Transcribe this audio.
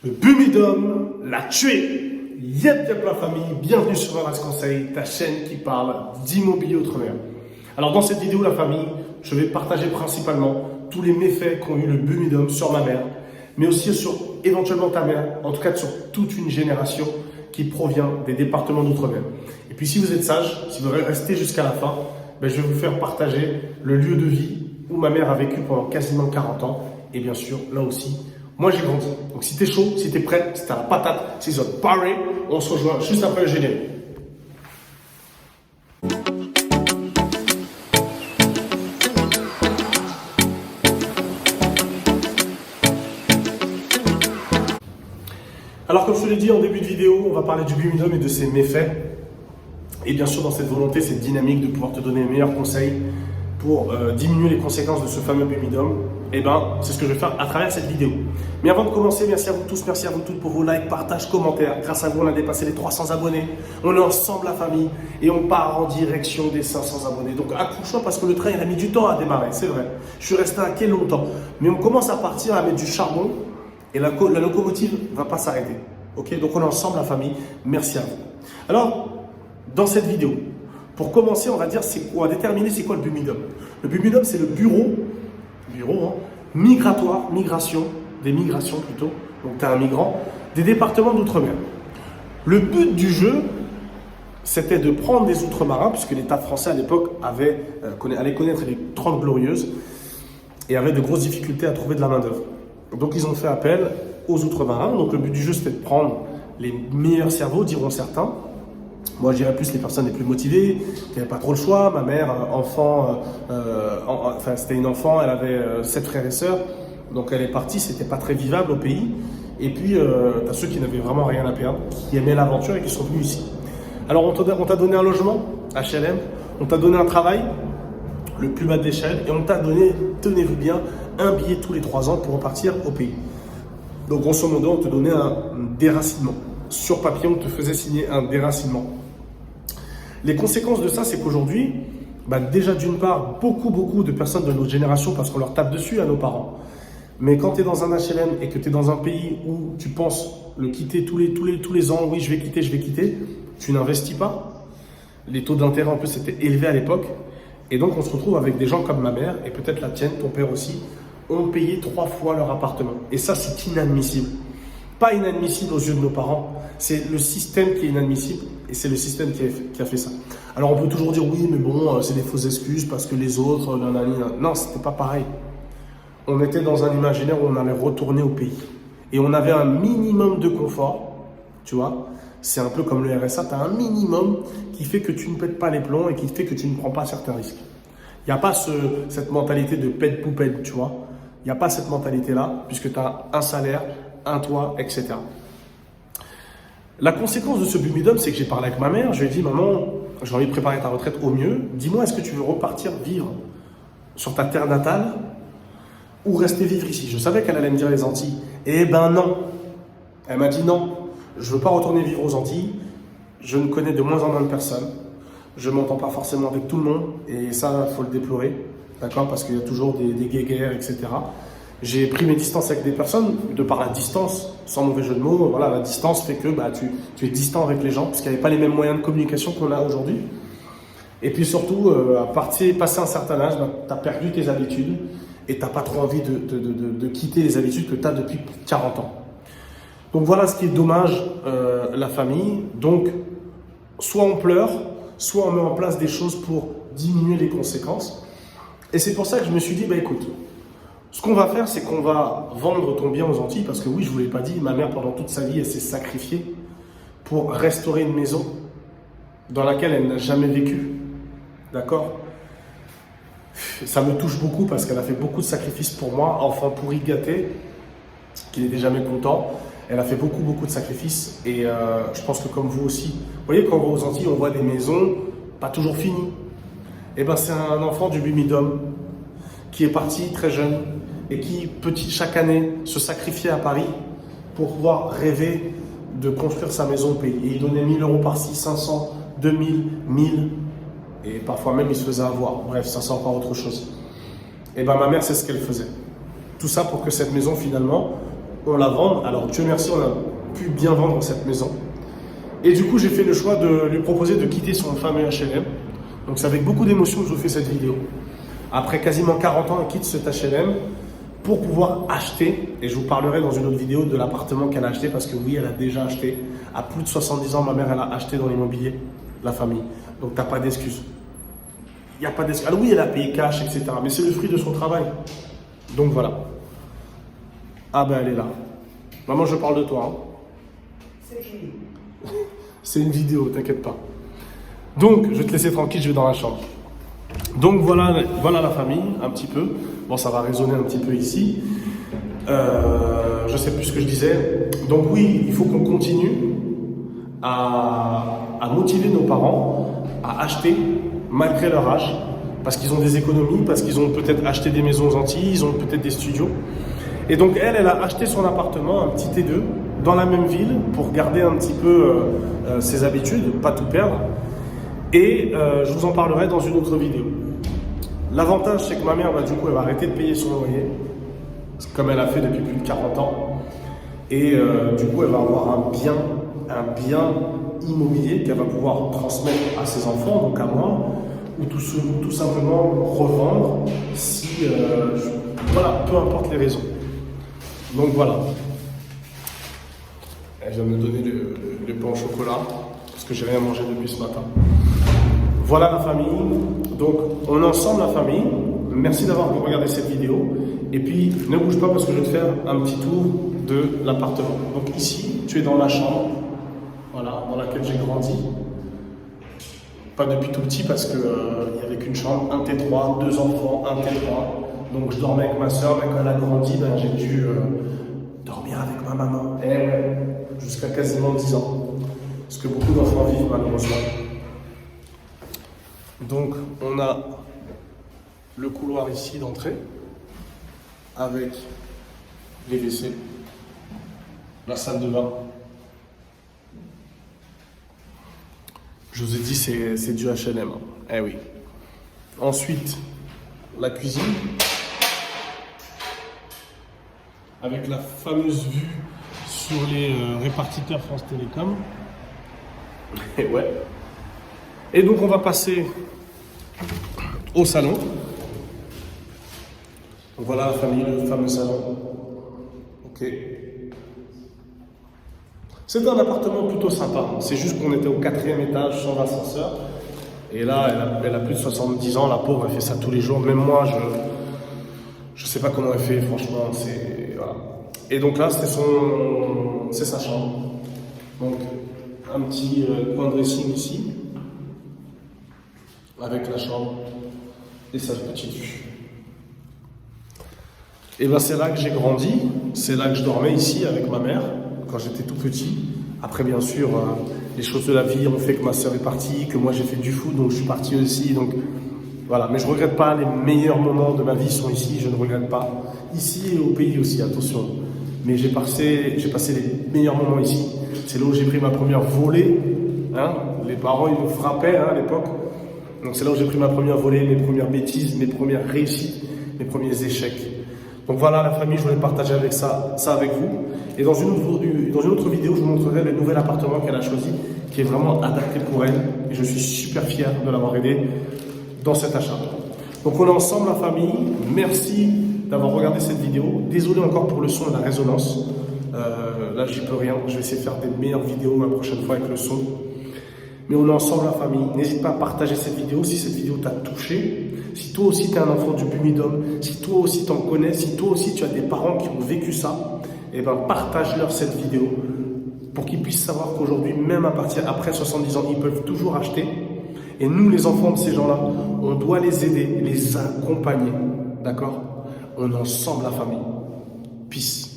Le Bumidum l'a tué. Yep la famille, bienvenue sur Varas Conseil, ta chaîne qui parle d'immobilier outre-mer. Alors dans cette vidéo la famille, je vais partager principalement tous les méfaits qu'ont eu le Bumidum sur ma mère, mais aussi sur éventuellement ta mère, en tout cas sur toute une génération qui provient des départements d'outre-mer. Et puis si vous êtes sage, si vous restez jusqu'à la fin, je vais vous faire partager le lieu de vie où ma mère a vécu pendant quasiment 40 ans. Et bien sûr, là aussi, moi j'ai grandi. Donc si t'es chaud, si t'es prêt, si t'as la patate, si vous êtes paré, on se rejoint juste après le générique. Alors comme je te l'ai dit en début de vidéo, on va parler du Bumidum et de ses méfaits. Et bien sûr dans cette volonté, cette dynamique de pouvoir te donner les meilleurs conseils pour diminuer les conséquences de ce fameux Bumidum, c'est ce que je vais faire à travers cette vidéo. Mais avant de commencer, merci à vous tous, merci à vous toutes pour vos likes, partages, commentaires. Grâce à vous, on a dépassé les 300 abonnés. On est ensemble la famille et on part en direction des 500 abonnés. Donc accroche-toi parce que le train il a mis du temps à démarrer, c'est vrai. Je suis resté à quel longtemps. Mais on commence à partir à mettre du charbon et la locomotive ne va pas s'arrêter. Ok, donc on est ensemble la famille. Merci à vous. Alors, dans cette vidéo, pour commencer, on va déterminer c'est quoi le Bumidum. Le Bumidum, c'est le bureau migration, des migrations plutôt, donc tu es un migrant, des départements d'outre-mer. Le but du jeu, c'était de prendre des outre-marins, puisque l'État français à l'époque allait connaître les 30 glorieuses et avait de grosses difficultés à trouver de la main-d'œuvre. Donc ils ont fait appel aux outre-marins. Donc le but du jeu, c'était de prendre les meilleurs cerveaux, diront certains. Moi, je dirais plus les personnes les plus motivées, qui n'avaient pas trop le choix. Ma mère, c'était une enfant, elle avait 7 frères et sœurs. Donc elle est partie, c'était pas très vivable au pays. Et puis, tu as ceux qui n'avaient vraiment rien à perdre, qui aimaient l'aventure et qui sont venus ici. Alors, on t'a donné un logement, HLM, on t'a donné un travail, le plus bas de l'échelle, et on t'a donné, tenez-vous bien, un billet tous les 3 ans pour repartir au pays. Donc, grosso modo, on te donnait un déracinement. Sur papier, on te faisait signer un déracinement. Les conséquences de ça, c'est qu'aujourd'hui, déjà d'une part, beaucoup de personnes de notre génération, parce qu'on leur tape dessus à nos parents. Mais quand tu es dans un HLM et que tu es dans un pays où tu penses le quitter tous les ans, oui, je vais quitter, tu n'investis pas. Les taux d'intérêt, en plus, étaient élevés à l'époque. Et donc, on se retrouve avec des gens comme ma mère, et peut-être la tienne, ton père aussi, ont payé 3 fois leur appartement. Et ça, c'est inadmissible. Pas inadmissible aux yeux de nos parents, c'est le système qui est inadmissible et c'est le système qui a fait ça. Alors on peut toujours dire oui, mais bon, c'est des fausses excuses parce que les autres, non, c'était pas pareil. On était dans un imaginaire où on allait retourner au pays et on avait un minimum de confort, tu vois. C'est un peu comme le RSA, tu as un minimum qui fait que tu ne pètes pas les plombs et qui fait que tu ne prends pas certains risques. Il n'y a pas cette mentalité de pète poupette, tu vois. Il n'y a pas cette mentalité-là puisque tu as un salaire, un toit, etc. La conséquence de ce Bumidum, c'est que j'ai parlé avec ma mère, je lui ai dit, maman, j'ai envie de préparer ta retraite au mieux, dis-moi, est-ce que tu veux repartir vivre sur ta terre natale ou rester vivre ici? Je savais qu'elle allait me dire les Antilles. Eh ben non. Elle m'a dit non, je ne veux pas retourner vivre aux Antilles, je ne connais de moins en moins de personnes, je ne m'entends pas forcément avec tout le monde, et ça, il faut le déplorer, d'accord, parce qu'il y a toujours des guéguerres, etc. J'ai pris mes distances avec des personnes, de par la distance, sans mauvais jeu de mots, voilà, la distance fait que tu es distant avec les gens, parce qu'il n'y avait pas les mêmes moyens de communication qu'on a aujourd'hui. Et puis surtout, passer un certain âge, tu as perdu tes habitudes, et tu n'as pas trop envie de quitter les habitudes que tu as depuis 40 ans. Donc voilà ce qui est dommage, la famille. Donc, soit on pleure, soit on met en place des choses pour diminuer les conséquences. Et c'est pour ça que je me suis dit, écoute, ce qu'on va faire, c'est qu'on va vendre ton bien aux Antilles, parce que oui, je ne vous l'ai pas dit, ma mère, pendant toute sa vie, elle s'est sacrifiée pour restaurer une maison dans laquelle elle n'a jamais vécu. D'accord? Ça me touche beaucoup parce qu'elle a fait beaucoup de sacrifices pour moi, enfant pourri gâté, qui n'était jamais content. Elle a fait beaucoup de sacrifices et je pense que comme vous aussi, vous voyez, quand on va aux Antilles, on voit des maisons pas toujours finies. Et c'est un enfant du Bumidum qui est parti très jeune et qui, chaque année, se sacrifiait à Paris pour pouvoir rêver de construire sa maison au pays. Et il donnait 1 000 € par-ci, 500, 2000, 1000, et parfois même il se faisait avoir. Bref, ça c'est encore autre chose. Et ma mère, c'est ce qu'elle faisait. Tout ça pour que cette maison, finalement, on la vende. Alors Dieu merci, on a pu bien vendre cette maison. Et du coup, j'ai fait le choix de lui proposer de quitter son fameux HLM. Donc c'est avec beaucoup d'émotion que je vous fais cette vidéo. Après quasiment 40 ans, elle quitte cet HLM pour pouvoir acheter, et je vous parlerai dans une autre vidéo de l'appartement qu'elle a acheté, parce que oui, elle a déjà acheté. À plus de 70 ans, ma mère, elle a acheté dans l'immobilier, la famille. Donc t'as pas d'excuse. Il n'y a pas d'excuse. Alors oui, elle a payé cash, etc. Mais c'est le fruit de son travail. Donc voilà. Ah ben elle est là. Maman, je parle de toi. Hein. C'est qui? C'est une vidéo, t'inquiète pas. Donc, je vais te laisser tranquille, je vais dans la chambre. Donc voilà la famille, un petit peu. Bon, ça va résonner un petit peu ici. Je sais plus ce que je disais. Donc oui, il faut qu'on continue à motiver nos parents à acheter malgré leur âge, parce qu'ils ont des économies, parce qu'ils ont peut-être acheté des maisons aux Antilles, ils ont peut-être des studios. Et donc elle a acheté son appartement, un petit T2, dans la même ville, pour garder un petit peu ses habitudes, pas tout perdre. Et je vous en parlerai dans une autre vidéo. L'avantage, c'est que ma mère, du coup, elle va arrêter de payer son loyer, comme elle a fait depuis plus de 40 ans. Et du coup, elle va avoir un bien immobilier qu'elle va pouvoir transmettre à ses enfants, donc à moi, ou tout simplement revendre, si, voilà, peu importe les raisons. Donc voilà. Elle vient me donner le pain au chocolat, parce que j'ai rien mangé depuis ce matin. Voilà la famille. Donc on est ensemble la famille. Merci d'avoir regardé cette vidéo. Et puis ne bouge pas parce que je vais te faire un petit tour de l'appartement. Donc ici, tu es dans la chambre, voilà, dans laquelle j'ai grandi. Pas depuis tout petit parce qu'il n'y avait qu'une chambre, un T3, 2 enfants, un T3. Donc je dormais avec ma soeur, mais quand elle a grandi, j'ai dû dormir avec ma maman. Et ouais, jusqu'à quasiment 10 ans. Ce que beaucoup d'enfants vivent malheureusement. Donc on a le couloir ici d'entrée avec les WC, la salle de bain. Je vous ai dit c'est du HLM. Eh oui. Ensuite, la cuisine avec la fameuse vue sur les répartiteurs France Télécom. Et ouais. Et donc on va passer au salon. Donc voilà la famille, le fameux salon. Ok. C'est un appartement plutôt sympa. C'est juste qu'on était au 4e étage sans ascenseur. Et là, elle a plus de 70 ans, la pauvre, elle fait ça tous les jours. Même moi, je sais pas comment elle fait, franchement. Voilà. Et donc là, c'est sa chambre. Donc un petit coin de dressing ici, avec la chambre et sa petite vue. Et bien c'est là que j'ai grandi, c'est là que je dormais ici avec ma mère, quand j'étais tout petit. Après bien sûr, les choses de la vie ont fait que ma soeur est partie, que moi j'ai fait du foot, donc je suis parti aussi. Donc voilà, mais je ne regrette pas, les meilleurs moments de ma vie sont ici, je ne regrette pas. Ici et au pays aussi, attention. Mais j'ai passé les meilleurs moments ici. C'est là où j'ai pris ma première volée. Hein. Les parents, ils me frappaient à l'époque. Donc c'est là où j'ai pris ma première volée, mes premières bêtises, mes premières réussites, mes premiers échecs. Donc voilà la famille, je voulais partager avec ça avec vous. Et dans une autre vidéo, je vous montrerai le nouvel appartement qu'elle a choisi, qui est vraiment adapté pour elle. Et je suis super fier de l'avoir aidé dans cet achat. Donc on est ensemble la famille. Merci d'avoir regardé cette vidéo. Désolé encore pour le son et la résonance. Là, j'y peux rien. Je vais essayer de faire des meilleures vidéos la prochaine fois avec le son. Mais on est ensemble la famille. N'hésite pas à partager cette vidéo si cette vidéo t'a touché. Si toi aussi tu es un enfant du Bumidum, si toi aussi tu en connais, si toi aussi tu as des parents qui ont vécu ça, eh ben partage-leur cette vidéo pour qu'ils puissent savoir qu'aujourd'hui, même après 70 ans, ils peuvent toujours acheter. Et nous, les enfants de ces gens-là, on doit les aider, les accompagner. D'accord? On est ensemble la famille. Peace.